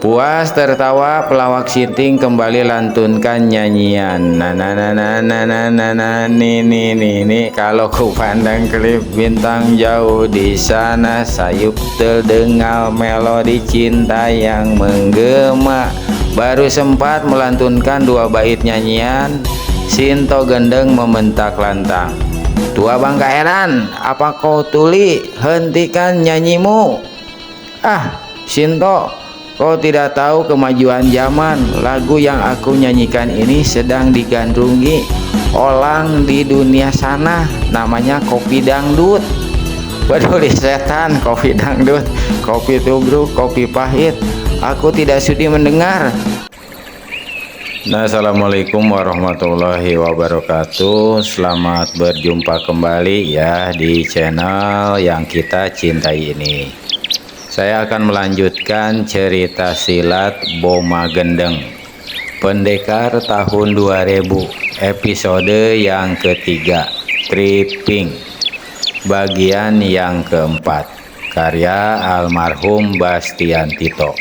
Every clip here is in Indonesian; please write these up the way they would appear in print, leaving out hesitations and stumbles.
Puas tertawa, pelawak Sinting kembali lantunkan nyanyian. Nih, kalau ku pandang kelip bintang jauh di sana, sayup terdengar melodi cinta yang menggema. Baru sempat melantunkan 2 bait nyanyian, Sinto Gendeng membentak lantang. Tua Bangka Heran, apa kau tuli? Hentikan nyanyimu. Ah, Sinto, kau tidak tahu kemajuan zaman. Lagu yang aku nyanyikan ini sedang digandrungi orang di dunia sana. Namanya kopi dangdut. Peduli setan, kopi dangdut, kopi tubruk, kopi pahit. Aku tidak sudi mendengar. Nah, assalamualaikum warahmatullahi wabarakatuh. Selamat berjumpa kembali ya di channel yang kita cintai ini. Saya akan melanjutkan cerita silat Boma Gendeng Pendekar tahun 2000, episode yang ketiga, Tripping, bagian yang keempat, karya almarhum Bastian Tito.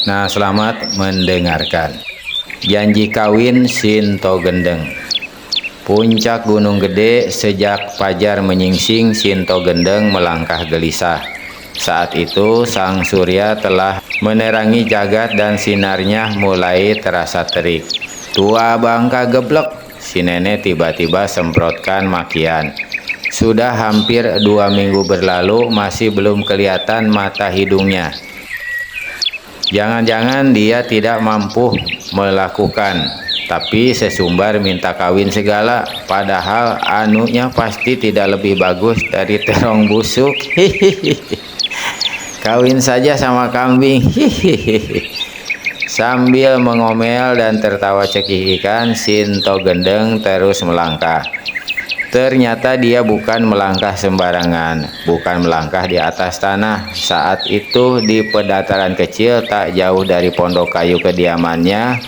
Nah, selamat mendengarkan. Janji kawin Sinto Gendeng. Puncak Gunung Gede, sejak fajar menyingsing, Sinto Gendeng melangkah gelisah. Saat itu sang surya telah menerangi jagat dan sinarnya mulai terasa terik. Tua Bangka geblek, si nenek tiba-tiba semprotkan makian. Sudah hampir 2 minggu berlalu, masih belum kelihatan mata hidungnya. Jangan-jangan dia tidak mampu melakukan, tapi sesumbar minta kawin segala, padahal anunya pasti tidak lebih bagus dari terong busuk. Kawin saja sama kambing. Sambil mengomel dan tertawa cekikikan, Sinto Gendeng terus melangkah. Ternyata dia bukan melangkah sembarangan, bukan melangkah di atas tanah. Saat itu di pedataran kecil tak jauh dari pondok kayu kediamannya,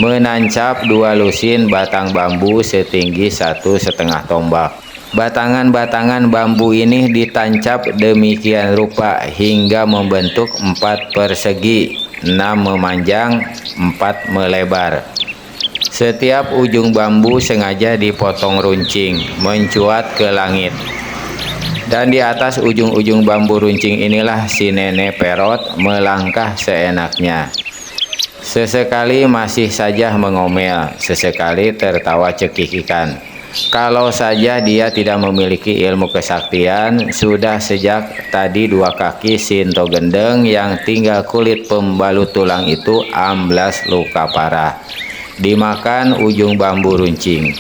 menancap 2 lusin batang bambu setinggi 1,5 tombak. Batangan-batangan bambu ini ditancap demikian rupa hingga membentuk 4 persegi, 6 memanjang, 4 melebar. Setiap ujung bambu sengaja dipotong runcing, mencuat ke langit. Dan di atas ujung-ujung bambu runcing inilah si nenek Perot melangkah seenaknya. Sesekali masih saja mengomel, sesekali tertawa cekikikan. Kalau saja dia tidak memiliki ilmu kesaktian, sudah sejak tadi 2 kaki Sinto Gendeng yang tinggal kulit pembalut tulang itu amblas luka parah, dimakan ujung bambu runcing.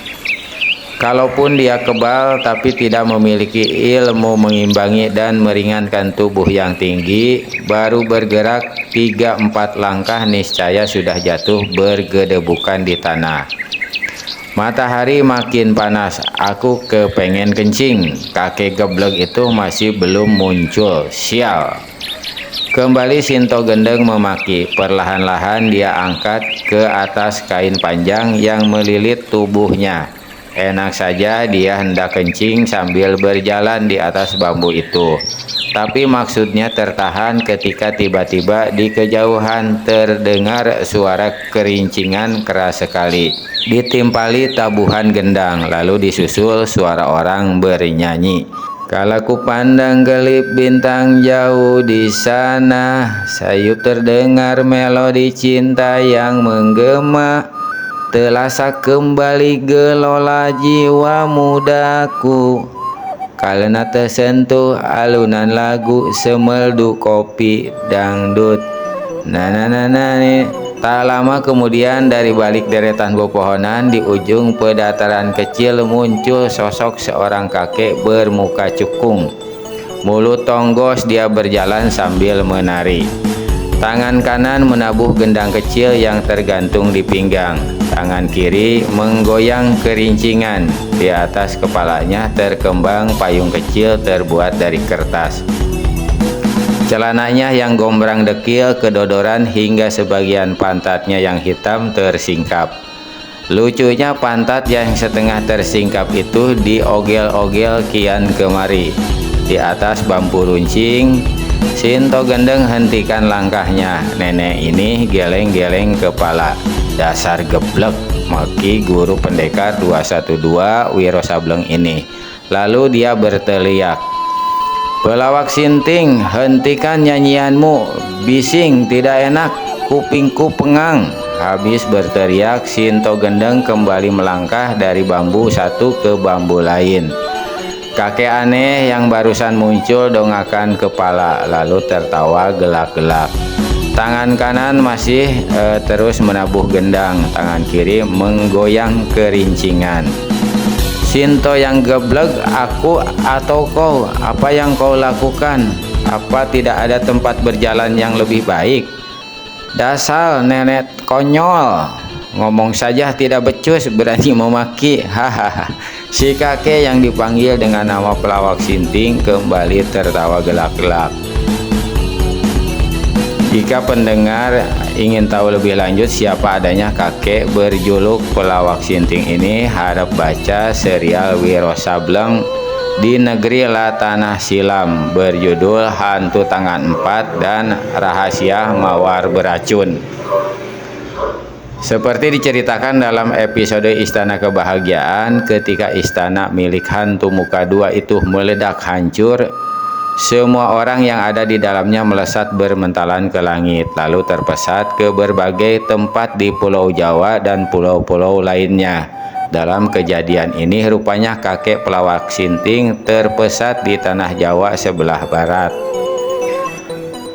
Kalaupun dia kebal tapi tidak memiliki ilmu mengimbangi dan meringankan tubuh yang tinggi, baru bergerak 3-4 langkah niscaya sudah jatuh bergedebukan di tanah. Matahari makin panas, aku kepengen kencing. Kakek geblek itu masih belum muncul, sial. Kembali Sinto Gendeng memaki. Perlahan-lahan dia angkat ke atas kain panjang yang melilit tubuhnya. Enak saja dia hendak kencing sambil berjalan di atas bambu itu. Tapi maksudnya tertahan ketika tiba-tiba di kejauhan terdengar suara kerincingan keras sekali, ditimpali tabuhan gendang, lalu disusul suara orang bernyanyi. Kalau ku pandang gelip bintang jauh di sana, sayup terdengar melodi cinta yang menggema. Telasa kembali gelola jiwa mudaku, karena tersentuh alunan lagu semeldu kopi dangdut. Tak lama kemudian dari balik deretan pepohonan di ujung pedataran kecil muncul sosok seorang kakek bermuka cukung. Mulut tonggos dia berjalan sambil menari. Tangan kanan menabuh gendang kecil yang tergantung di pinggang. Tangan kiri menggoyang kerincingan. Di atas kepalanya terkembang payung kecil terbuat dari kertas. Celananya yang gombrang dekil kedodoran hingga sebagian pantatnya yang hitam tersingkap. Lucunya pantat yang setengah tersingkap itu diogel-ogel kian kemari. Di atas bambu runcing, Sinto gendeng hentikan langkahnya. Nenek ini geleng-geleng kepala. Dasar geblek, maki guru pendekar 212 Wiro Sableng ini. Lalu dia berteriak, "Pelawak Sinting, hentikan nyanyianmu, bising tidak enak, kupingku pengang." Habis berteriak, Sinto gendeng kembali melangkah dari bambu satu ke bambu lain. Kakek aneh yang barusan muncul dongakkan kepala, lalu tertawa gelak-gelak. Tangan kanan masih terus menabuh gendang, tangan kiri menggoyang kerincingan. "Sinto yang geblek, aku atau kau? Apa yang kau lakukan? Apa tidak ada tempat berjalan yang lebih baik? Dasar nenek konyol, ngomong saja tidak becus, berani memaki." Hahaha. Si kakek yang dipanggil dengan nama Pelawak Sinting kembali tertawa gelak-gelak. Jika pendengar ingin tahu lebih lanjut siapa adanya kakek berjuluk Pelawak Sinting ini, harap baca serial Wiro Sableng di Negeri La Tanah Silam berjudul Hantu Tangan 4 dan Rahasia Mawar Beracun. Seperti diceritakan dalam episode Istana Kebahagiaan, ketika istana milik hantu muka dua itu meledak hancur, semua orang yang ada di dalamnya melesat bermentalan ke langit, lalu terpesat ke berbagai tempat di Pulau Jawa dan pulau-pulau lainnya. Dalam kejadian ini rupanya kakek Pelawak Sinting terpesat di tanah Jawa sebelah barat.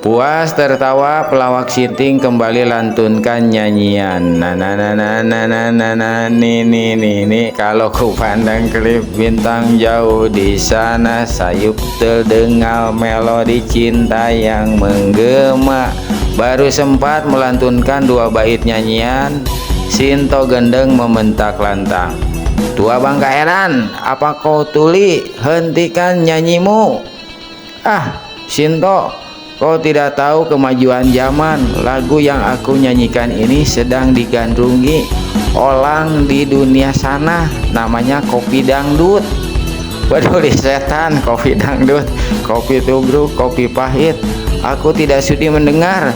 Puas tertawa, Pelawak Sinting kembali lantunkan nyanyian. Ni kalau ku pandang kelip bintang jauh di sana, sayup terdengar melodi cinta yang menggema. Baru sempat melantunkan 2 bait nyanyian, Sinto gendeng membentak lantang, "Tua Bangka Eran, apa kau tuli? Hentikan nyanyimu." "Ah, Sinto, kau tidak tahu kemajuan zaman. Lagu yang aku nyanyikan ini sedang digandrungi orang di dunia sana, namanya kopi dangdut." "Peduli setan, kopi dangdut, kopi tubruk, kopi pahit, aku tidak sudi mendengar.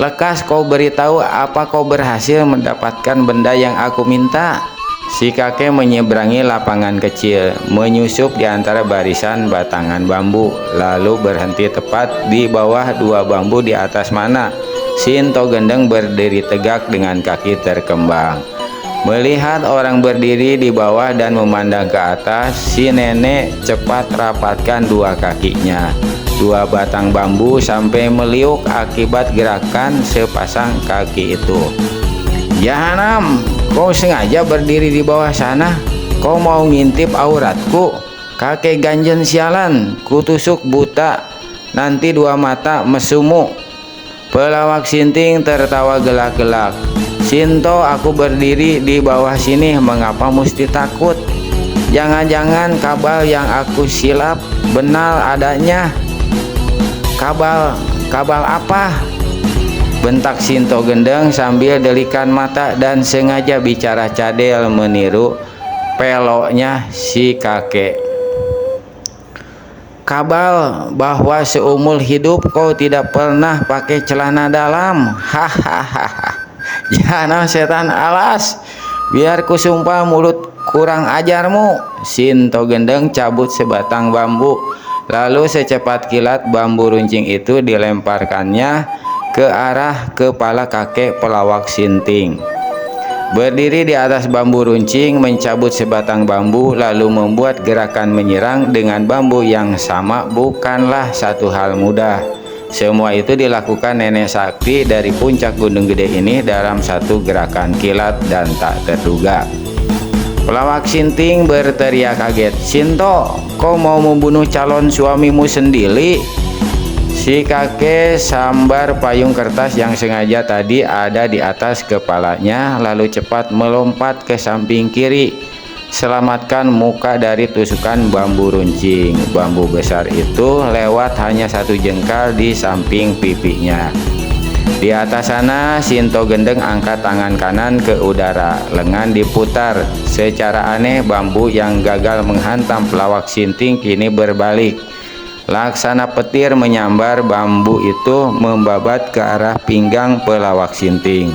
Lekas kau beritahu apa kau berhasil mendapatkan benda yang aku minta." Si kakek menyeberangi lapangan kecil, menyusup di antara barisan batangan bambu, lalu berhenti tepat di bawah 2 bambu di atas mana Sinto gendeng berdiri tegak dengan kaki terkembang. Melihat orang berdiri di bawah dan memandang ke atas, si nenek cepat rapatkan 2 kakinya, 2 batang bambu sampai meliuk akibat gerakan sepasang kaki itu. "Jahanam, kau sengaja berdiri di bawah sana? Kau mau ngintip auratku? Kakek ganjen sialan, kutusuk buta, nanti 2 mata mesumu." Pelawak Sinting tertawa gelak-gelak. "Sinto, aku berdiri di bawah sini, mengapa mesti takut? Jangan-jangan kabal yang aku silap benar adanya." Kabal apa?" bentak Sinto gendeng sambil delikan mata dan sengaja bicara cadel meniru peloknya si kakek. "Kabal bahwa seumur hidup kau tidak pernah pakai celana dalam. Hahaha. Jangan setan alas, biar kusumpah mulut kurang ajarmu." Sinto gendeng cabut sebatang bambu, lalu secepat kilat bambu runcing itu dilemparkannya ke arah kepala kakek Pelawak Sinting. Berdiri di atas bambu runcing, mencabut sebatang bambu, lalu membuat gerakan menyerang dengan bambu yang sama bukanlah satu hal mudah. Semua itu dilakukan nenek sakti dari puncak Gunung Gede ini dalam satu gerakan kilat dan tak terduga. Pelawak Sinting berteriak kaget, "Sinto, kau mau membunuh calon suamimu sendiri?" Si kakek sambar payung kertas yang sengaja tadi ada di atas kepalanya, lalu cepat melompat ke samping kiri, selamatkan muka dari tusukan bambu runcing. Bambu besar itu lewat hanya 1 jengkal di samping pipinya. Di atas sana, Sinto gendeng angkat tangan kanan ke udara, lengan diputar. Secara aneh, bambu yang gagal menghantam Pelawak Sinting kini berbalik. Laksana petir menyambar bambu itu membabat ke arah pinggang pelawak sinting.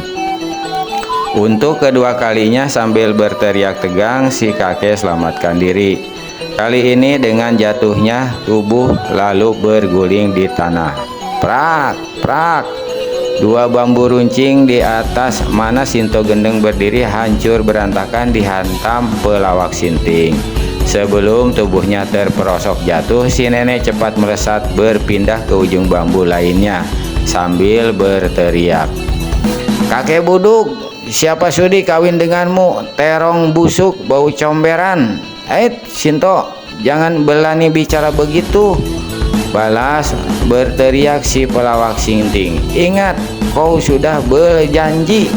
Untuk kedua kalinya sambil berteriak tegang, si kakek selamatkan diri. Kali ini dengan jatuhnya tubuh lalu berguling di tanah. Prak, prak. Dua bambu runcing di atas mana Sinto Gendeng berdiri hancur berantakan dihantam pelawak sinting. Sebelum tubuhnya terperosok jatuh, si nenek cepat melesat berpindah ke ujung bambu lainnya sambil berteriak, "Kakek buduk, siapa sudi kawin denganmu? Terong busuk bau comberan." Sinto, jangan berani bicara begitu," balas berteriak si pelawak sinting. "Ingat, kau sudah berjanji."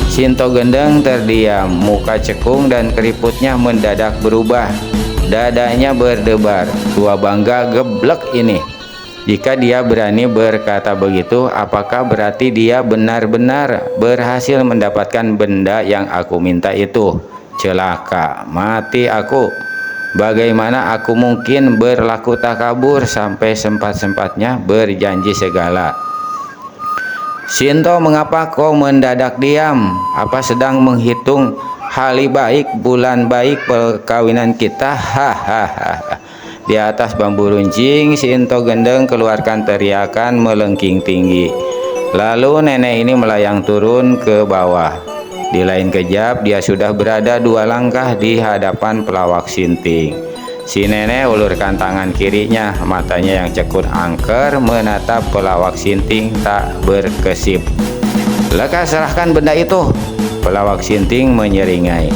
Sinto Gendeng terdiam, muka cekung dan keriputnya mendadak berubah. Dadanya berdebar, tua bangga geblek ini. Jika dia berani berkata begitu, apakah berarti dia benar-benar berhasil mendapatkan benda yang aku minta itu? Celaka, mati aku. Bagaimana aku mungkin berlaku takabur sampai sempat-sempatnya berjanji segala? "Sinto, mengapa kau mendadak diam? Apa sedang menghitung hari baik, bulan baik perkawinan kita?" Hahaha. Di atas bambu runcing, Sinto Gendeng keluarkan teriakan melengking tinggi. Lalu nenek ini melayang turun ke bawah. Di lain kejap dia sudah berada 2 langkah di hadapan pelawak sinting. Si nenek ulurkan tangan kirinya, matanya yang cekut angker menatap pelawak sinting tak berkesip. "Lekas serahkan benda itu," pelawak sinting menyeringai.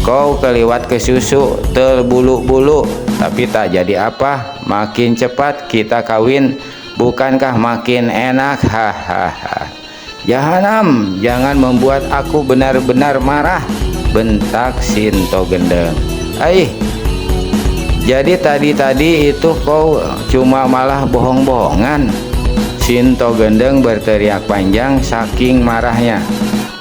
"Kau keliwat ke susu, terbulu-bulu, tapi tak jadi apa. Makin cepat kita kawin, bukankah makin enak? Hahaha." "Jahanam, jangan membuat aku benar-benar marah," bentak Sinto Gendeng. Jadi tadi itu kau cuma malah bohong-bohongan?" Sinto Gendeng berteriak panjang saking marahnya.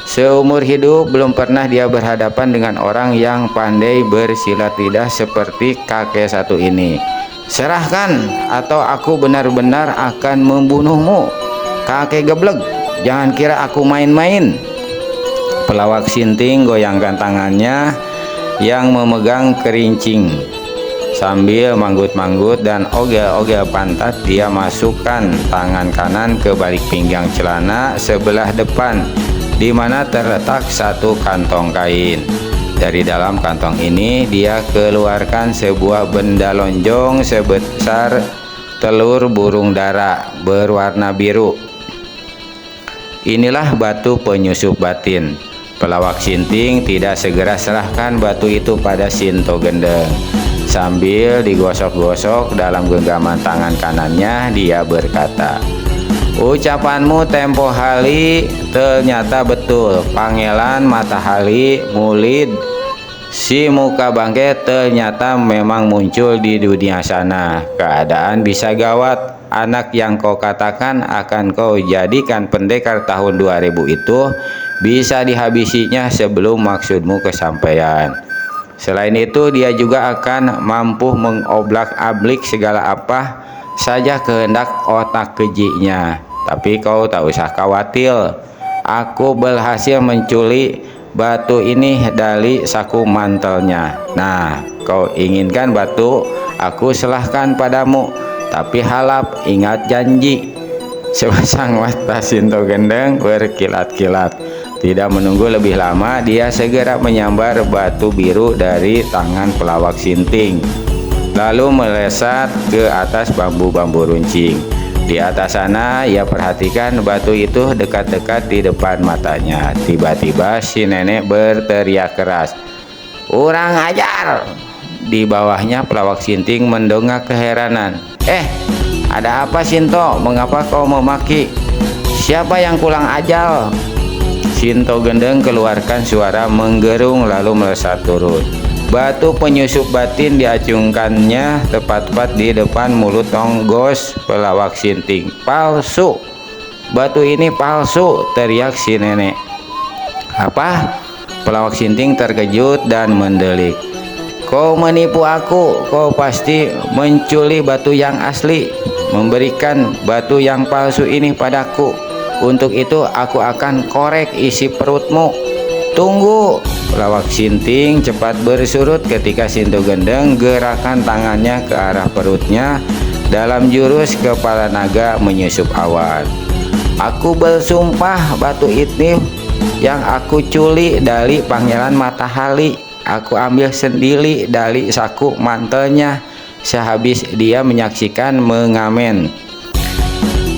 Seumur hidup belum pernah dia berhadapan dengan orang yang pandai bersilat lidah seperti kakek satu ini. "Serahkan atau aku benar-benar akan membunuhmu. Kakek geblek, jangan kira aku main-main." Pelawak sinting goyangkan tangannya yang memegang kerincing. Sambil manggut-manggut dan ogel-ogel pantat, dia masukkan tangan kanan ke balik pinggang celana sebelah depan, di mana terletak satu kantong kain. Dari dalam kantong ini dia keluarkan sebuah benda lonjong sebesar telur burung dara berwarna biru. Inilah batu penyusup batin. Pelawak sinting tidak segera serahkan batu itu pada Sinto Gendeng. Sambil digosok-gosok dalam genggaman tangan kanannya, dia berkata, "Ucapanmu tempo hari ternyata betul. Pangelan Matahari Mulid, si muka bangke ternyata memang muncul di dunia sana. Keadaan bisa gawat. Anak yang kau katakan akan kau jadikan pendekar tahun 2000 itu bisa dihabisinya sebelum maksudmu kesampaian. Selain itu, dia juga akan mampu mengoblak-ablik segala apa saja kehendak otak kejinya. Tapi kau tak usah khawatir, aku berhasil menculik batu ini dari saku mantelnya. Nah, kau inginkan batu, aku serahkan padamu. Tapi harap ingat janji." Sepasang mata Sinto Gendeng berkilat-kilat. Tidak menunggu lebih lama, dia segera menyambar batu biru dari tangan pelawak sinting, lalu melesat ke atas bambu-bambu runcing. Di atas sana ia perhatikan batu itu dekat-dekat di depan matanya. Tiba-tiba si nenek berteriak keras, "Kurang ajar!" Di bawahnya pelawak sinting mendongak keheranan. Ada apa Sinto? Mengapa kau memaki? Siapa yang kurang ajar?" Sinto Gendeng keluarkan suara menggerung lalu melesat turun. Batu penyusup batin diacungkannya tepat-tepat di depan mulut tonggos pelawak sinting. "Palsu! Batu ini palsu!" teriak si nenek. "Apa?" Pelawak sinting terkejut dan mendelik. Kau menipu aku, kau pasti mencuri batu yang asli, memberikan batu yang palsu ini padaku. Untuk itu aku akan korek isi perutmu. Tunggu!" Pelawak Sinting cepat bersurut ketika Sinto Gendeng gerakan tangannya ke arah perutnya dalam jurus kepala naga menyusup awan. "Aku bersumpah batu itu yang aku culi dari Pangeran Matahari, aku ambil sendiri dari saku mantelnya." Sehabis dia menyaksikan mengamen,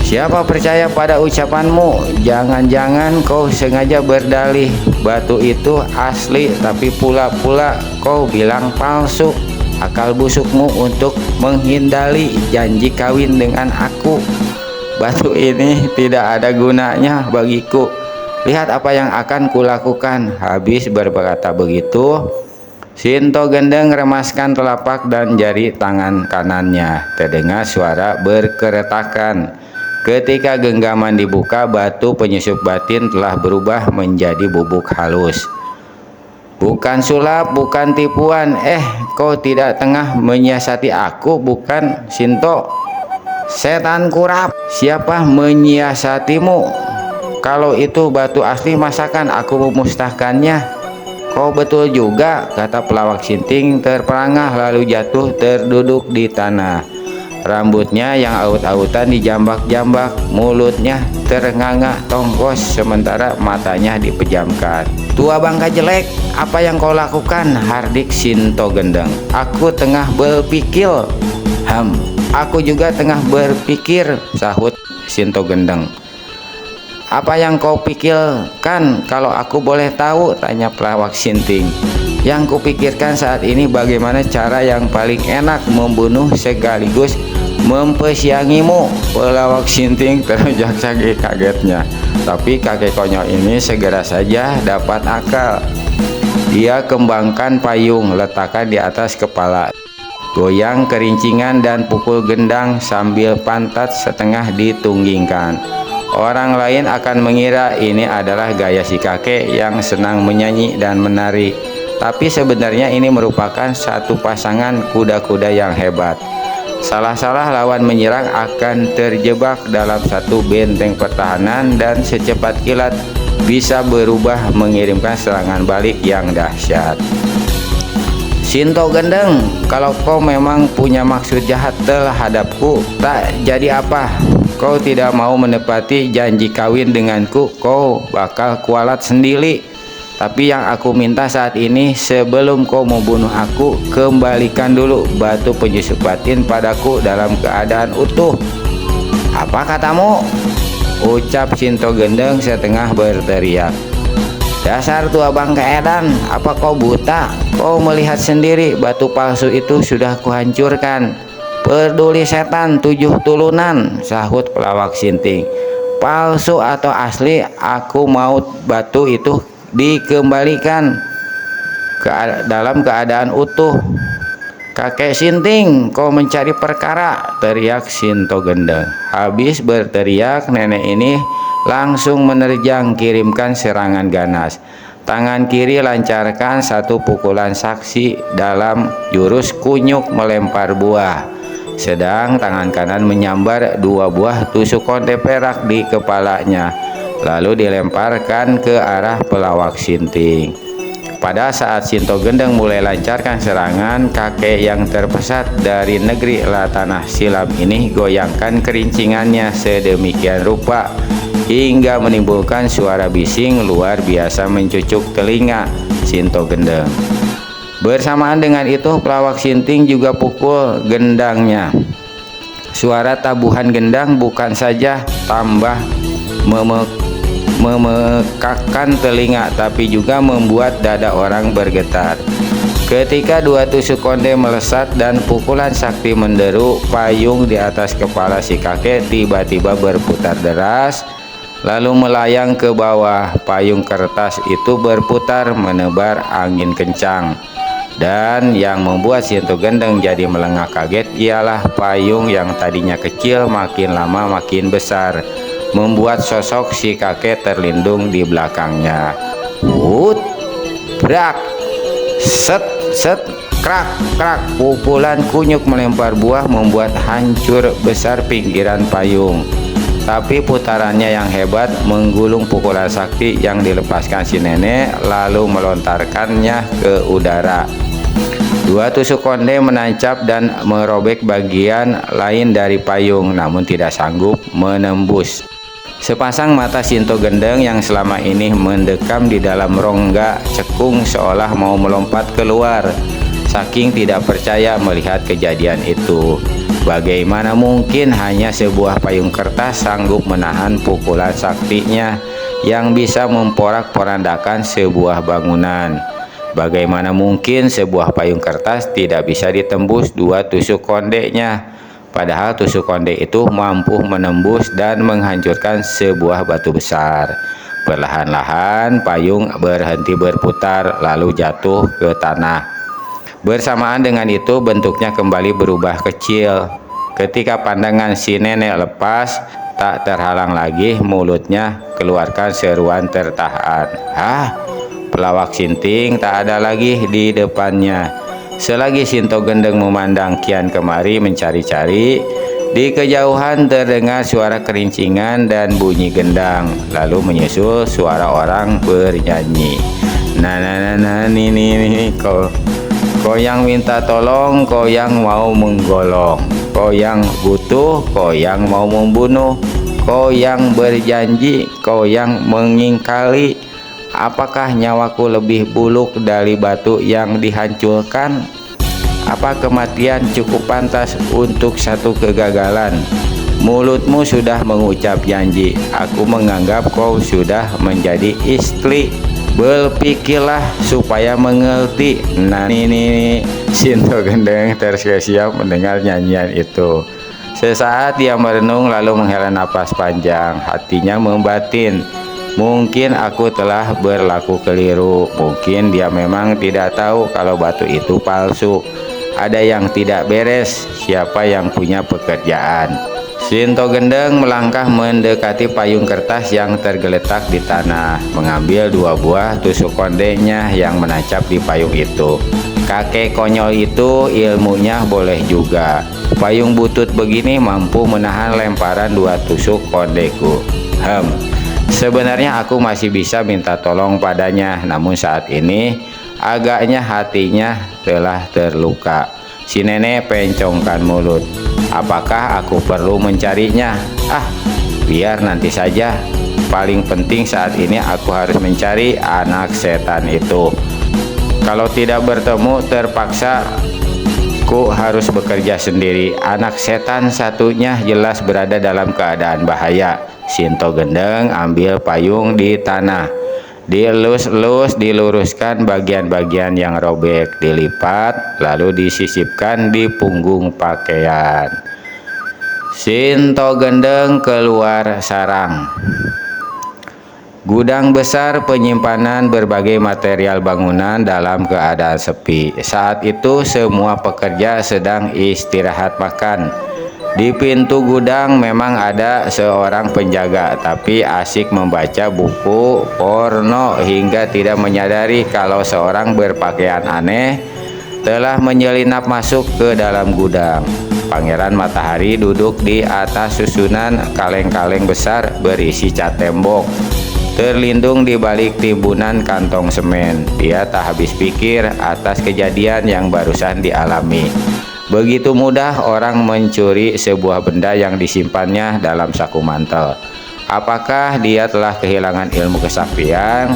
"Siapa percaya pada ucapanmu? Jangan-jangan kau sengaja berdalih batu itu asli tapi pula-pula kau bilang palsu. Akal busukmu untuk menghindari janji kawin dengan aku. Batu ini tidak ada gunanya bagiku. Lihat apa yang akan kulakukan." Habis berkata begitu, Sinto Gendeng remaskan telapak dan jari tangan kanannya. Terdengar suara berkeretakan. Ketika genggaman dibuka, batu penyusup batin telah berubah menjadi bubuk halus. "Bukan sulap, bukan tipuan. Kau tidak tengah menyiasati aku, bukan, Sinto? Setan kurap, siapa menyiasatimu? Kalau itu batu asli, masakan aku memusnahkannya?" "Kau betul juga," kata pelawak Sinting terperangah lalu jatuh terduduk di tanah. Rambutnya yang aut-autan dijambak-jambak, mulutnya ternganga tongkos sementara matanya dipejamkan. "Tua bangka jelek, apa yang kau lakukan?" hardik Sinto Gendeng. "Aku tengah berpikir." Aku juga tengah berpikir," sahut Sinto Gendeng. "Apa yang kau pikirkan kalau aku boleh tahu?" tanya pelawak Sinting. "Yang kupikirkan saat ini bagaimana cara yang paling enak membunuh sekaligus mempesiangimu." Pelawak Sinting terjak saking kagetnya. Tapi kakek konyol ini segera saja dapat akal. Dia kembangkan payung, letakkan di atas kepala, goyang kerincingan dan pukul gendang sambil pantat setengah ditunggingkan. Orang lain akan mengira ini adalah gaya si kakek yang senang menyanyi dan menari. Tapi sebenarnya ini merupakan satu pasangan kuda-kuda yang hebat. Salah-salah lawan menyerang akan terjebak dalam satu benteng pertahanan dan secepat kilat bisa berubah mengirimkan serangan balik yang dahsyat. "Sinto Gendeng, kalau kau memang punya maksud jahat terhadapku, tak jadi apa. Kau tidak mau menepati janji kawin denganku, kau bakal kualat sendiri. Tapi yang aku minta saat ini, sebelum kau membunuh aku, kembalikan dulu batu penyusup batin padaku dalam keadaan utuh." "Apa katamu?" ucap Sinto Gendeng setengah berteriak. "Dasar tua bangka edan, apa kau buta? Kau melihat sendiri batu palsu itu sudah kuhancurkan." "Peduli setan 7 tulunan," sahut pelawak Sinting. "Palsu atau asli, aku mau batu itu dikembalikan dalam keadaan utuh." "Kakek Sinting, kau mencari perkara," teriak Sinto Gendeng. Habis berteriak, nenek ini langsung menerjang kirimkan serangan ganas. Tangan kiri lancarkan satu pukulan saksi dalam jurus kunyuk melempar buah, sedang tangan kanan menyambar 2 buah tusuk konde perak di kepalanya, lalu dilemparkan ke arah pelawak Sinting. Pada saat Sinto Gendeng mulai lancarkan serangan, kakek yang terpesat dari negeri Latanah Silam ini goyangkan kerincingannya sedemikian rupa hingga menimbulkan suara bising luar biasa mencucuk telinga Sinto Gendeng. Bersamaan dengan itu, pelawak Sinting juga pukul gendangnya. Suara tabuhan gendang bukan saja tambah memekakkan telinga, tapi juga membuat dada orang bergetar. Ketika 2 tusuk konde melesat dan pukulan sakti menderu, payung di atas kepala si kakek tiba-tiba berputar deras, lalu melayang ke bawah. Payung kertas itu berputar menebar angin kencang. Dan yang membuat Sinto Gendeng jadi melengak kaget ialah payung yang tadinya kecil makin lama makin besar, membuat sosok si kakek terlindung di belakangnya. Brak, set, set, krak, krak. Pukulan kunyuk melempar buah membuat hancur besar pinggiran payung. Tapi putarannya yang hebat menggulung pukulan sakti yang dilepaskan si nenek lalu melontarkannya ke udara. Dua tusuk konde menancap dan merobek bagian lain dari payung, namun tidak sanggup menembus. Sepasang mata Sinto Gendeng yang selama ini mendekam di dalam rongga cekung seolah mau melompat keluar. Saking tidak percaya melihat kejadian itu. Bagaimana mungkin hanya sebuah payung kertas sanggup menahan pukulan saktinya yang bisa memporak-porandakan sebuah bangunan? Bagaimana mungkin sebuah payung kertas tidak bisa ditembus dua tusuk kondenya? Padahal tusuk konde itu mampu menembus dan menghancurkan sebuah batu besar. Perlahan-lahan payung berhenti berputar lalu jatuh ke tanah. Bersamaan dengan itu bentuknya kembali berubah kecil. Ketika pandangan si nenek lepas, tak terhalang lagi mulutnya keluarkan seruan tertahan. Pelawak Sinting tak ada lagi di depannya. Selagi Sinto Gendeng memandang kian kemari mencari-cari, di kejauhan terdengar suara kerincingan dan bunyi gendang, lalu menyusul suara orang bernyanyi. Nah, nih, kau yang minta tolong, kau yang mau menggolong, kau yang butuh, kau yang mau membunuh, kau yang berjanji, kau yang mengingkari. Apakah nyawaku lebih buluk dari batu yang dihancurkan? Apa kematian cukup pantas untuk satu kegagalan? Mulutmu sudah mengucap janji, aku menganggap kau sudah menjadi istri. Berpikirlah supaya mengerti. Nah ini Sinto Gendeng tersiap mendengar nyanyian itu. Sesaat dia merenung lalu menghela napas panjang. Hatinya membatin, mungkin aku telah berlaku keliru. Mungkin dia memang tidak tahu kalau batu itu palsu. Ada yang tidak beres. Siapa yang punya pekerjaan? Sinto Gendeng melangkah mendekati payung kertas yang tergeletak di tanah, mengambil dua buah tusuk kondenya yang menancap di payung itu. Kakek konyol itu ilmunya boleh juga. Payung butut begini mampu menahan lemparan dua tusuk kondeku. Sebenarnya aku masih bisa minta tolong padanya, namun saat ini agaknya hatinya telah terluka. Si nenek pencongkan mulut. Apakah aku perlu mencarinya? Biar nanti saja. Paling penting saat ini aku harus mencari anak setan itu. Kalau tidak bertemu terpaksa ku harus bekerja sendiri. Anak setan satunya jelas berada dalam keadaan bahaya. Sinto Gendeng ambil payung di tanah. Dielus-elus, diluruskan bagian-bagian yang robek, dilipat, lalu disisipkan di punggung pakaian. Sinto Gendeng keluar sarang. Gudang besar penyimpanan berbagai material bangunan dalam keadaan sepi. Saat itu semua pekerja sedang istirahat makan. Di pintu gudang memang ada seorang penjaga, tapi asik membaca buku porno hingga tidak menyadari kalau seorang berpakaian aneh telah menyelinap masuk ke dalam gudang. Pangeran Matahari duduk di atas susunan kaleng-kaleng besar berisi cat tembok, terlindung di balik timbunan kantong semen. Dia tak habis pikir atas kejadian yang barusan dialami. Begitu mudah orang mencuri sebuah benda yang disimpannya dalam saku mantel. Apakah dia telah kehilangan ilmu kesaktian?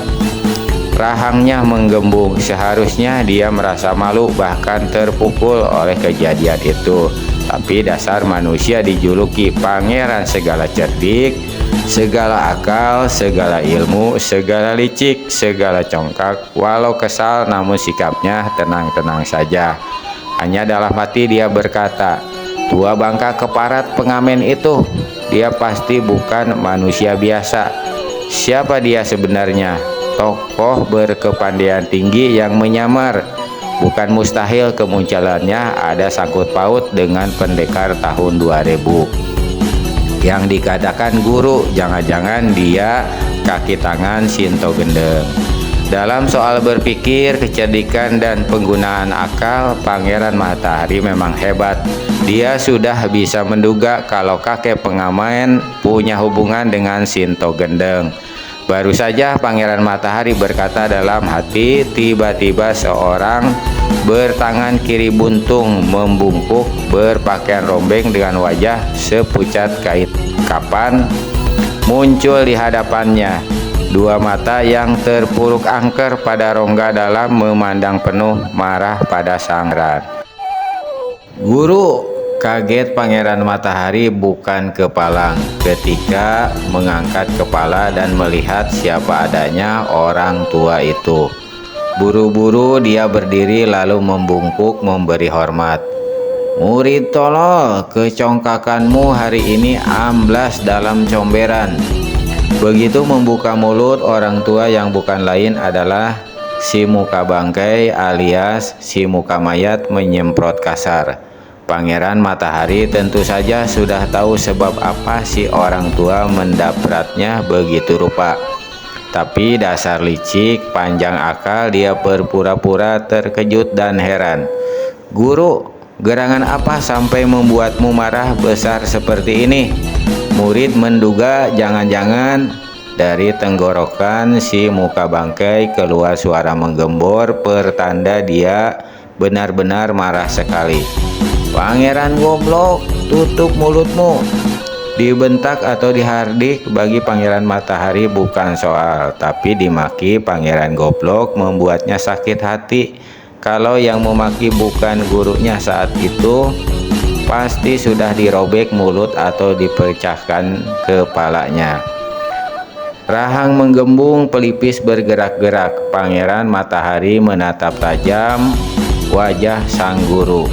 Rahangnya menggembung. Seharusnya dia merasa malu bahkan terpukul oleh kejadian itu. Tapi dasar manusia dijuluki pangeran segala cerdik, segala akal, segala ilmu, segala licik, segala congkak. Walau kesal namun sikapnya tenang-tenang saja. Hanya dalam hati dia berkata, tua bangka keparat pengamen itu, dia pasti bukan manusia biasa. Siapa dia sebenarnya? Tokoh berkepandaian tinggi yang menyamar. Bukan mustahil kemunculannya ada sangkut paut dengan pendekar tahun 2000 yang dikatakan guru. Jangan-jangan dia kaki tangan Sinto Gendeng. Dalam soal berpikir, kecerdikan, dan penggunaan akal, Pangeran Matahari memang hebat. Dia sudah bisa menduga kalau kakek pengamen punya hubungan dengan Sinto Gendeng. Baru saja Pangeran Matahari berkata dalam hati, tiba-tiba seorang bertangan kiri buntung, membungkuk, berpakaian rombeng dengan wajah sepucat kain kapan muncul di hadapannya. Dua mata yang terpuruk angker pada rongga dalam memandang penuh marah pada sang pangeran. Guru, kaget Pangeran Matahari bukan kepalang ketika mengangkat kepala dan melihat siapa adanya orang tua itu. Buru-buru dia berdiri lalu membungkuk memberi hormat. Murid tolol, kecongkakanmu hari ini amblas dalam comberan. Begitu membuka mulut, orang tua yang bukan lain adalah si muka bangkai alias si muka mayat menyemprot kasar. Pangeran Matahari tentu saja sudah tahu sebab apa si orang tua mendapratnya begitu rupa. Tapi dasar licik, panjang akal, dia berpura-pura terkejut dan heran. Guru, gerangan apa sampai membuatmu marah besar seperti ini? Murid menduga jangan-jangan dari tenggorokan si muka bangkai keluar suara menggembor pertanda dia benar-benar marah sekali. Pangeran goblok, tutup mulutmu. Dibentak atau dihardik bagi Pangeran Matahari bukan soal, tapi dimaki Pangeran goblok membuatnya sakit hati. Kalau yang memaki bukan gurunya saat itu, pasti sudah dirobek mulut atau dipecahkan kepalanya. Rahang menggembung, pelipis bergerak-gerak. Pangeran Matahari menatap tajam wajah sang guru.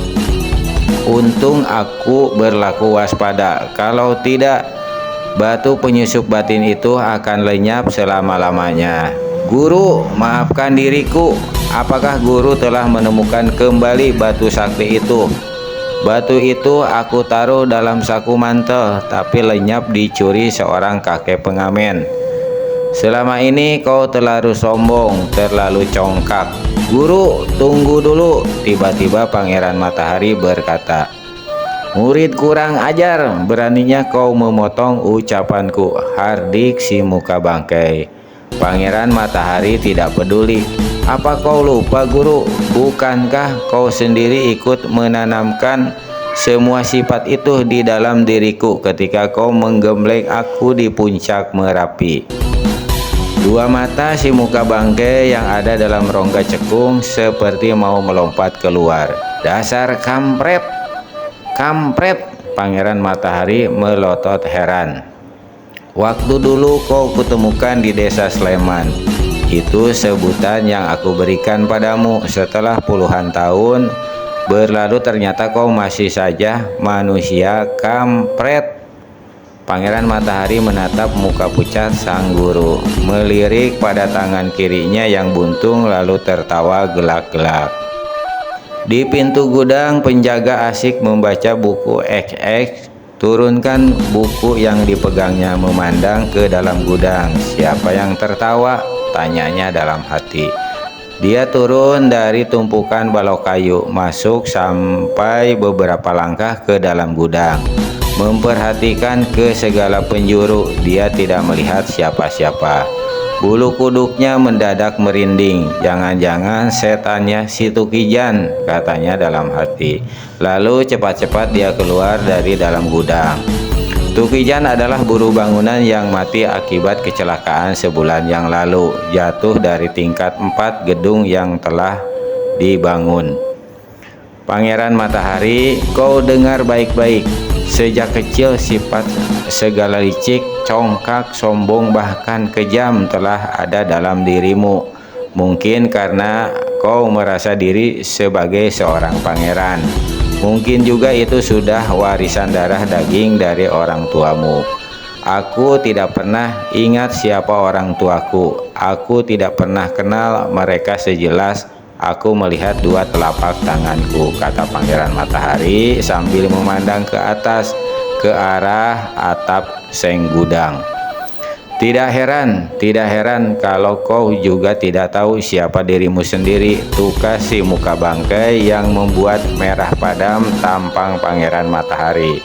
Untung aku berlaku waspada, kalau tidak batu penyusup batin itu akan lenyap selama-lamanya. Guru, maafkan diriku. Apakah guru telah menemukan kembali batu sakti itu? Batu itu aku taruh dalam saku mantel, tapi lenyap dicuri seorang kakek pengamen. Selama ini kau terlalu sombong, terlalu congkak. Guru, tunggu dulu. Tiba-tiba Pangeran Matahari berkata, murid kurang ajar, beraninya kau memotong ucapanku, hardik si muka bangkai. Pangeran Matahari tidak peduli. Apa kau lupa guru? Bukankah kau sendiri ikut menanamkan semua sifat itu di dalam diriku ketika kau menggembleng aku di puncak Merapi? Dua mata si muka bangkai yang ada dalam rongga cekung seperti mau melompat keluar. Dasar kampret, kampret! Pangeran Matahari melotot heran. Waktu dulu kau kutemukan di desa Sleman. Itu sebutan yang aku berikan padamu. Setelah puluhan tahun berlalu ternyata kau masih saja manusia kampret. Pangeran Matahari menatap muka pucat sang guru, melirik pada tangan kirinya yang buntung lalu tertawa gelak-gelak. Di pintu gudang penjaga asik membaca buku XX. Turunkan buku yang dipegangnya memandang ke dalam gudang. Siapa yang tertawa? Tanyanya dalam hati. Dia turun dari tumpukan balok kayu, masuk sampai beberapa langkah ke dalam gudang. Memperhatikan ke segala penjuru, dia tidak melihat siapa-siapa. Bulu kuduknya mendadak merinding. Jangan-jangan setannya si Tukijan, katanya dalam hati. Lalu cepat-cepat dia keluar dari dalam gudang. Tukijan adalah buruh bangunan yang mati akibat kecelakaan sebulan yang lalu, jatuh dari tingkat 4 gedung yang telah dibangun. Pangeran Matahari, kau dengar baik-baik. Sejak kecil sifat segala licik, congkak, sombong, bahkan kejam telah ada dalam dirimu. Mungkin karena kau merasa diri sebagai seorang pangeran. Mungkin juga itu sudah warisan darah daging dari orang tuamu. Aku tidak pernah ingat siapa orang tuaku. Aku tidak pernah kenal mereka sejelas aku melihat dua telapak tanganku, kata Pangeran Matahari sambil memandang ke atas, ke arah atap seng gudang. Tidak heran kalau kau juga tidak tahu siapa dirimu sendiri, tukas si muka bangkai yang membuat merah padam tampang Pangeran Matahari.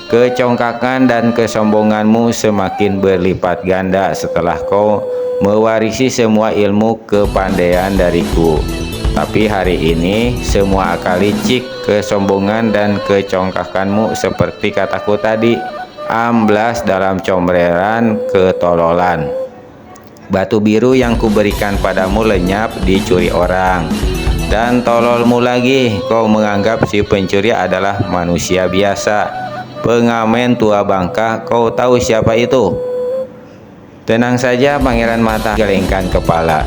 Kecongkakan dan kesombonganmu semakin berlipat ganda setelah kau mewarisi semua ilmu kepandaian dariku. Tapi hari ini semua akal licik, kesombongan dan kecongkakanmu seperti kataku tadi, amblas dalam comberan ketololan. Batu biru yang kuberikan padamu lenyap dicuri orang. Dan tololmu lagi, kau menganggap si pencuri adalah manusia biasa. Pengamen tua bangka, kau tahu siapa itu? Tenang saja, Pangeran Matahari gelengkan kepala.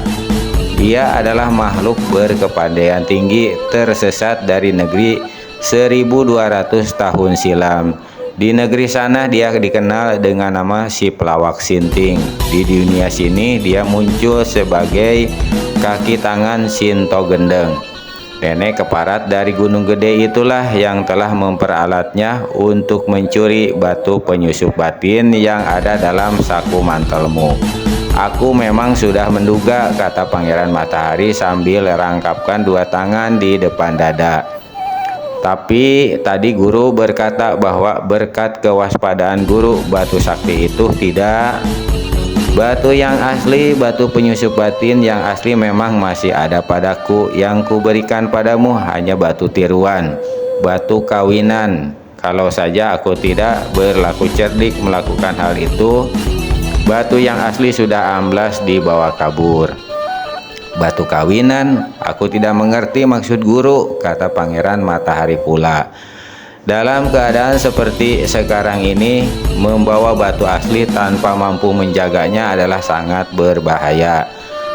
Dia adalah makhluk berkepandaian tinggi tersesat dari negeri 1200 tahun silam. Di negeri sana dia dikenal dengan nama si pelawak sinting. Di dunia sini dia muncul sebagai kaki tangan Sinto Gendeng. Nenek keparat dari Gunung Gede itulah yang telah memperalatnya untuk mencuri batu penyusup batin yang ada dalam saku mantelmu. Aku memang sudah menduga, kata Pangeran Matahari sambil rangkapkan dua tangan di depan dada. Tapi tadi guru berkata bahwa berkat kewaspadaan guru, batu sakti itu tidak. Batu yang asli, batu penyusup batin yang asli memang masih ada padaku. Yang kuberikan padamu hanya batu tiruan, batu kawinan. Kalau saja aku tidak berlaku cerdik melakukan hal itu, batu yang asli sudah amblas dibawa kabur. Batu kawinan, aku tidak mengerti maksud guru, kata Pangeran Matahari pula. Dalam keadaan seperti sekarang ini, membawa batu asli tanpa mampu menjaganya adalah sangat berbahaya.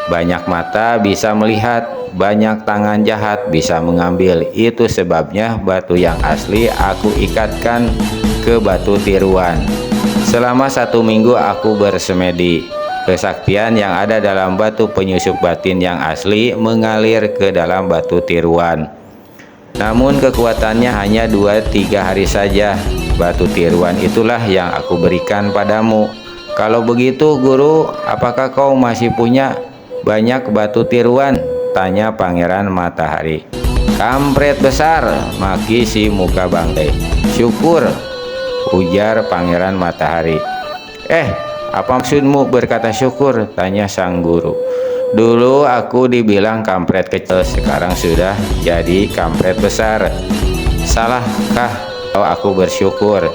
Banyak mata bisa melihat, banyak tangan jahat bisa mengambil. Itu sebabnya batu yang asli aku ikatkan ke batu tiruan. Selama 1 minggu aku bersemedi. Kesaktian yang ada dalam batu penyusup batin yang asli mengalir ke dalam batu tiruan. Namun kekuatannya hanya 2-3 hari saja. Batu tiruan itulah yang aku berikan padamu. Kalau begitu guru, apakah kau masih punya banyak batu tiruan? Tanya Pangeran Matahari. Kampret besar, maki si muka bangkai. Syukur, ujar Pangeran Matahari. Apa maksudmu berkata syukur? Tanya sang guru. Dulu aku dibilang kampret kecil, sekarang sudah jadi kampret besar. Salahkah kalau aku bersyukur?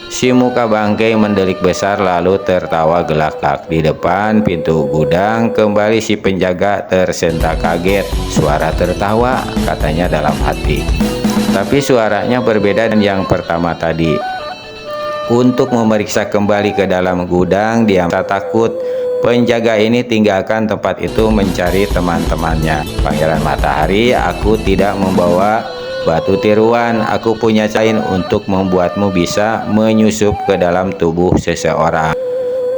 Si muka bangkai mendelik besar lalu tertawa gelak-gelak. Di depan pintu gudang kembali si penjaga tersentak kaget. Suara tertawa, katanya dalam hati. Tapi suaranya berbeda dengan yang pertama tadi. Untuk memeriksa kembali ke dalam gudang, dia takut. Penjaga ini tinggalkan tempat itu mencari teman-temannya. Pangeran Matahari, aku tidak membawa batu tiruan. Aku punya cara untuk membuatmu bisa menyusup ke dalam tubuh seseorang.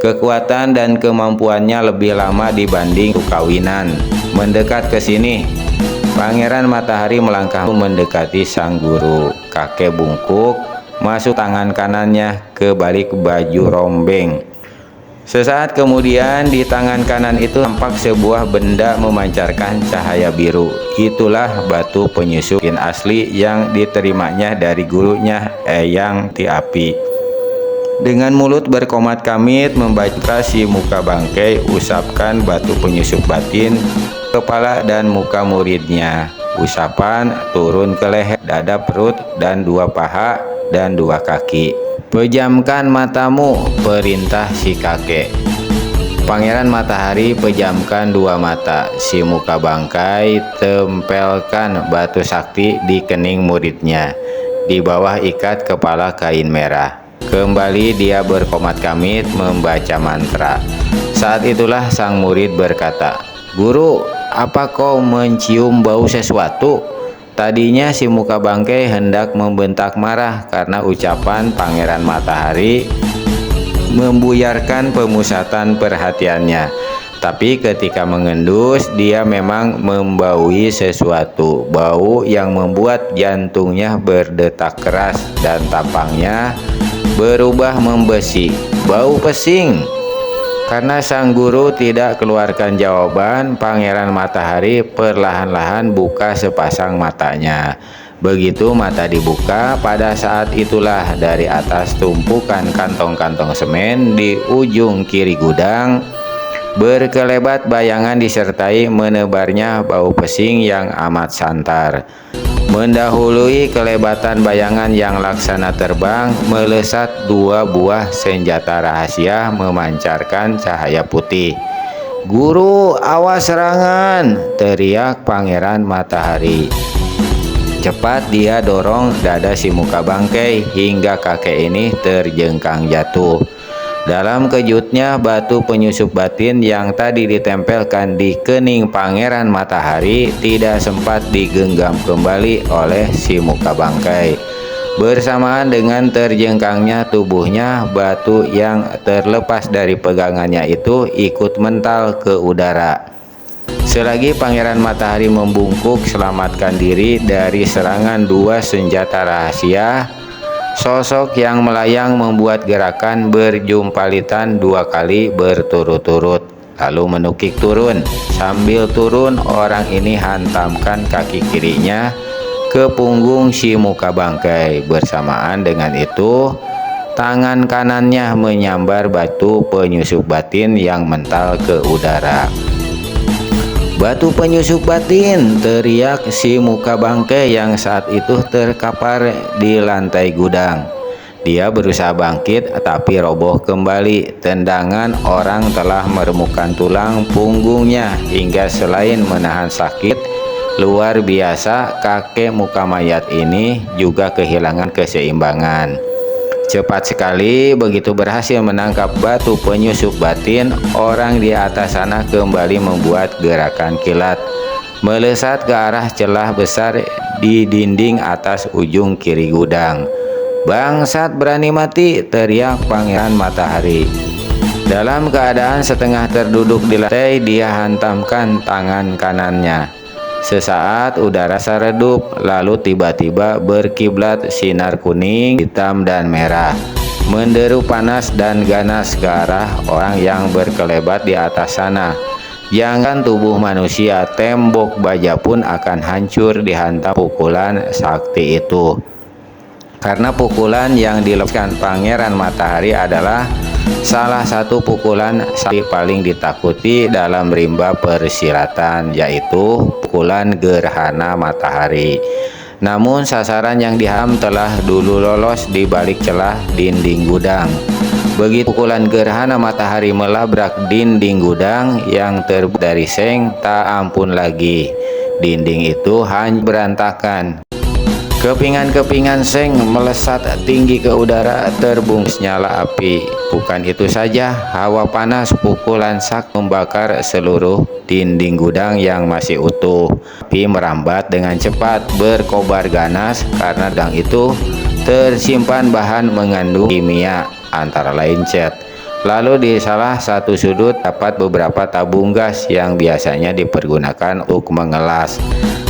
Kekuatan dan kemampuannya lebih lama dibanding kawinan. Mendekat ke sini. Pangeran Matahari melangkah mendekati sang guru. Kakek bungkuk, masuk tangan kanannya ke balik baju rombeng. Sesaat kemudian di tangan kanan itu tampak sebuah benda memancarkan cahaya biru. Itulah batu penyusup asli yang diterimanya dari gurunya Eyang Tiapi. Dengan mulut berkomat kamit membaca si muka bangkai, usapkan batu penyusup batin kepala dan muka muridnya. Usapan turun ke leher, dada, perut, dan 2 paha dan 2 kaki. Pejamkan matamu, perintah si kakek. Pangeran Matahari pejamkan 2 mata. Si muka bangkai tempelkan batu sakti di kening muridnya. Di bawah ikat kepala kain merah. Kembali dia berkomat kamit membaca mantra. Saat itulah sang murid berkata, "Guru, apa kau mencium bau sesuatu?" Tadinya si muka bangkai hendak membentak marah karena ucapan Pangeran Matahari membuyarkan pemusatan perhatiannya. Tapi ketika mengendus, dia memang membaui sesuatu, bau yang membuat jantungnya berdetak keras dan tampangnya berubah membesi. Bau pesing. Karena sang guru tidak keluarkan jawaban, Pangeran Matahari perlahan-lahan buka sepasang matanya. Begitu mata dibuka, pada saat itulah dari atas tumpukan kantong-kantong semen di ujung kiri gudang berkelebat bayangan disertai menebarnya bau pesing yang amat santar. Mendahului kelebatan bayangan yang laksana terbang, melesat dua buah senjata rahasia memancarkan cahaya putih. "Guru, awas serangan!" teriak Pangeran Matahari. Cepat dia dorong dada si muka bangkai hingga kakek ini terjengkang jatuh. Dalam kejutnya, batu penyusup batin yang tadi ditempelkan di kening Pangeran Matahari tidak sempat digenggam kembali oleh si muka bangkai. Bersamaan dengan terjengkangnya tubuhnya, batu yang terlepas dari pegangannya itu ikut mental ke udara. Selagi Pangeran Matahari membungkuk selamatkan diri dari serangan dua senjata rahasia, sosok yang melayang membuat gerakan berjumpalitan dua kali berturut-turut, lalu menukik turun. Sambil turun, orang ini hantamkan kaki kirinya ke punggung si muka bangkai. Bersamaan dengan itu, tangan kanannya menyambar batu penyusup batin yang mental ke udara. "Batu penyusup batin!" teriak si muka bangkai yang saat itu terkapar di lantai gudang. Dia berusaha bangkit tapi roboh kembali. Tendangan orang telah meremukkan tulang punggungnya hingga selain menahan sakit luar biasa, kakek muka mayat ini juga kehilangan keseimbangan. Cepat sekali, begitu berhasil menangkap batu penyusup batin, orang di atas sana kembali membuat gerakan kilat, melesat ke arah celah besar di dinding atas ujung kiri gudang. "Bangsat, berani mati!" teriak Pangeran Matahari. Dalam keadaan setengah terduduk di lantai, dia hantamkan tangan kanannya. Sesaat udara redup, lalu tiba-tiba berkiblat sinar kuning, hitam, dan merah, menderu panas dan ganas ke arah orang yang berkelebat di atas sana. Jangan tubuh manusia, tembok baja pun akan hancur dihantam pukulan sakti itu. Karena pukulan yang dilepaskan Pangeran Matahari adalah salah satu pukulan sakti paling ditakuti dalam rimba persilatan, yaitu pukulan gerhana matahari. Namun sasaran yang diham telah dulu lolos di balik celah dinding gudang. Begitu pukulan gerhana matahari melabrak dinding gudang yang terbuat dari seng, tak ampun lagi. Dinding itu hancur berantakan. Kepingan-kepingan seng melesat tinggi ke udara, terbungkus nyala api. Bukan itu saja, hawa panas pukulan sak membakar seluruh dinding gudang yang masih utuh. Api merambat dengan cepat, berkobar ganas karena gudang itu tersimpan bahan mengandung kimia, antara lain cat. Lalu di salah satu sudut dapat beberapa tabung gas yang biasanya dipergunakan untuk mengelas.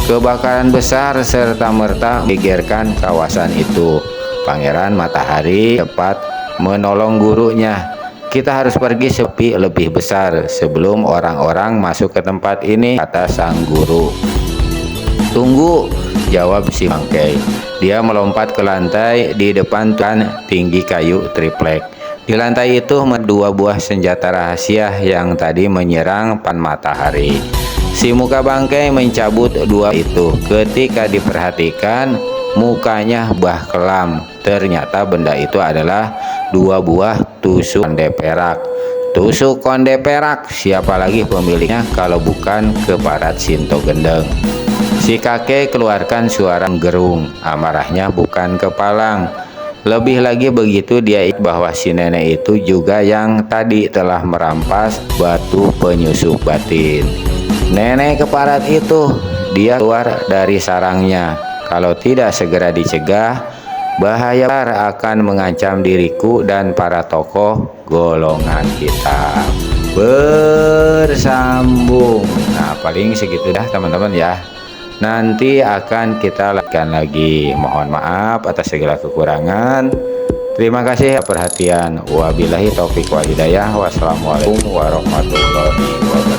Kebakaran besar serta-merta menggegerkan kawasan itu. Pangeran Matahari cepat menolong gurunya. "Kita harus pergi sepi lebih besar sebelum orang-orang masuk ke tempat ini," kata sang guru. "Tunggu," jawab si bangkai. Dia melompat ke lantai di depan tuan tinggi kayu triplek. Di lantai itu dua buah senjata rahasia yang tadi menyerang Pan Matahari. Si muka bangkai mencabut dua itu. Ketika diperhatikan, mukanya bah kelam. Ternyata benda itu adalah dua buah tusuk konde perak. Tusuk konde perak, siapa lagi pemiliknya kalau bukan keparat Sinto Gendeng. Si kakek keluarkan suara gerung. Amarahnya bukan kepalang. Lebih lagi begitu dia ingat bahwa si nenek itu juga yang tadi telah merampas batu penyusup batin. Nenek keparat itu, dia keluar dari sarangnya. Kalau tidak segera dicegah, bahaya akan mengancam diriku dan para tokoh golongan hitam. Bersambung. Nah, paling segitu dah teman-teman ya. Nanti akan kita lanjutkan lagi. Mohon maaf atas segala kekurangan. Terima kasih perhatian. Wabillahi taufik wal hidayah. Wassalamualaikum warahmatullahi wabarakatuh.